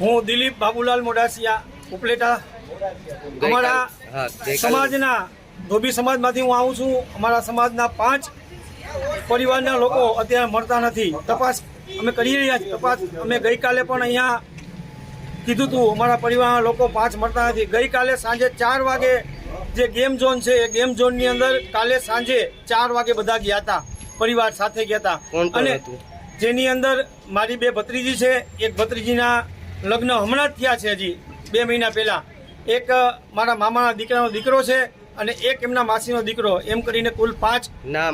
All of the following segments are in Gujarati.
હું દિલીપ બાબુલાલ મોડાસિયા ઉપલેટા અમારા સમાજના ધોબી સમાજમાંથી હું આવું છું। અમારા સમાજના 5 પરિવારના લોકો અત્યારે મળતા નથી। તપાસ અમે કરી રહ્યા છીએ। તપાસ અમે ગઈકાલે પણ અહીંયા કીધું હતું, અમારા પરિવારના લોકો 5 મળતા નથી। ગઈકાલે સાંજે 4 વાગે જે ગેમ ઝોન છે એ ગેમ ઝોનની અંદર કાલે સાંજે 4 વાગે બધા ગયા હતા, પરિવાર સાથે ગયા હતા। અને જેની અંદર મારી 2 ભત્રીજી છે। એક ભત્રીજીના લગ્ન હમણાં જ થયા છે, હજી 2 મહિના પહેલાં। એક મારા મામાના દીકરાનો દીકરો છે અને એક એમના માસીનો દીકરો, એમ કરીને કુલ 5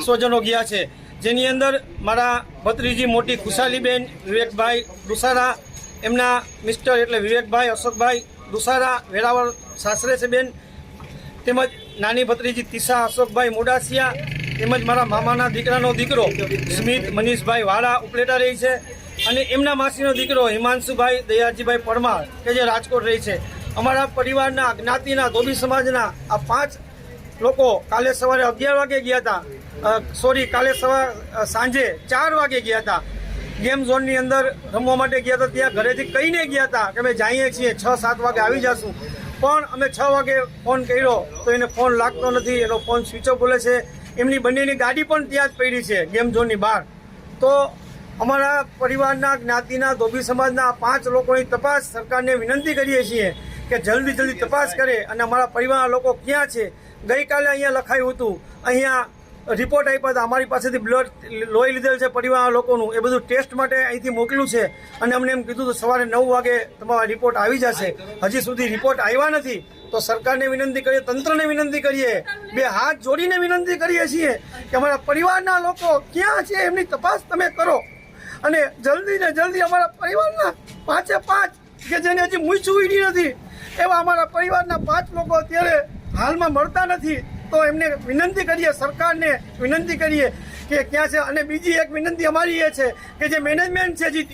સ્વજનો ગયા છે। જેની અંદર મારા ભત્રીજી મોટી ખુશાલીબેન વિવેકભાઈ દુસારા, એમના મિસ્ટર એટલે વિવેકભાઈ અશોકભાઈ દુસારા વેરાવળ સાસરે છે બેન, તેમજ નાની ભત્રીજી તીસા અશોકભાઈ મોડાસિયા, તેમજ મારા મામાના દીકરાનો દીકરો સ્મિત મનીષભાઈ વાળા ઉપલેટા રહી છે, અને એમના માસીનો દીકરો હિમાંશુભાઈ દયાજીભાઈ પરમાર કે જે રાજકોટ રહી છે। અમારા પરિવારના જ્ઞાતિના ધોબી સમાજના આ 5 લોકો કાલે સવારે 11 વાગે ગયા હતા, કાલે સાંજે 4 વાગે ગયા હતા। ગેમ ઝોનની અંદર રમવા માટે ગયા હતા। ત્યાં ઘરેથી કહીને ગયા હતા કે અમે જઈએ છીએ, 6-7 વાગે આવી જશું, પણ અમે 6 વાગે ફોન કર્યો તો એને ફોન લાગતો નથી, એનો ફોન સ્વિચ ઓફ બોલે છે। એમની બંનેની ગાડી પણ ત્યાં જ પડી છે ગેમ ઝોનની બહાર। તો અમારા પરિવારના જ્ઞાતિના ધોબી સમાજના 5 લોકોની તપાસ સરકારને વિનંતી કરીએ છીએ કે જલ્દી તપાસ કરે અને અમારા પરિવારના લોકો ક્યાં છે। ગઈકાલે અહીંયા લખાયું હતું, અહીંયા રિપોર્ટ આપ્યા હતા, અમારી પાસેથી બ્લડ લોહી લીધેલ છે પરિવારના લોકોનું, એ બધું ટેસ્ટ માટે અહીંથી મોકલ્યું છે અને અમને એમ કીધું હતું સવારે 9 વાગે તમારા રિપોર્ટ આવી જશે। હજી સુધી રિપોર્ટ આવ્યા નથી। તો સરકારને વિનંતી કરીએ, તંત્રને વિનંતી કરીએ, 2 હાથ જોડીને વિનંતી કરીએ છીએ કે અમારા પરિવારના લોકો ક્યાં છે એમની તપાસ તમે કરો, અને જલ્દી ને જલ્દી અમારા પરિવારના 5 કે જેને હજી મૂછું વીડી નથી એવા અમારા પરિવારના 5 લોકો અત્યારે હાલમાં મળતા નથી। તો એમને વિનંતી કરીએ, સરકારને વિનંતી કરીએ કે ક્યાં છે। અને બીજી એક વિનંતી અમારી એ છે કે જે મેનેજમેન્ટ છે,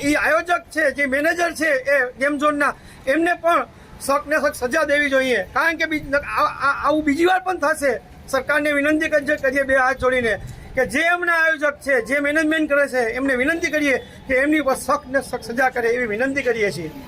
એ આયોજક છે, જે મેનેજર છે એ ગેમ ઝોનના, એમને પણ સખને સખ સજા દેવી જોઈએ, કારણ કે આવું બીજી વાર પણ થશે। સરકારને વિનંતી કરીએ 2 હાથ જોડીને કે જે એમના આયોજક છે, જે મેનેજમેન્ટ કરે છે, એમને વિનંતી કરીએ કે એમની પર સખને સખ સજા કરે એવી વિનંતી કરીએ છીએ।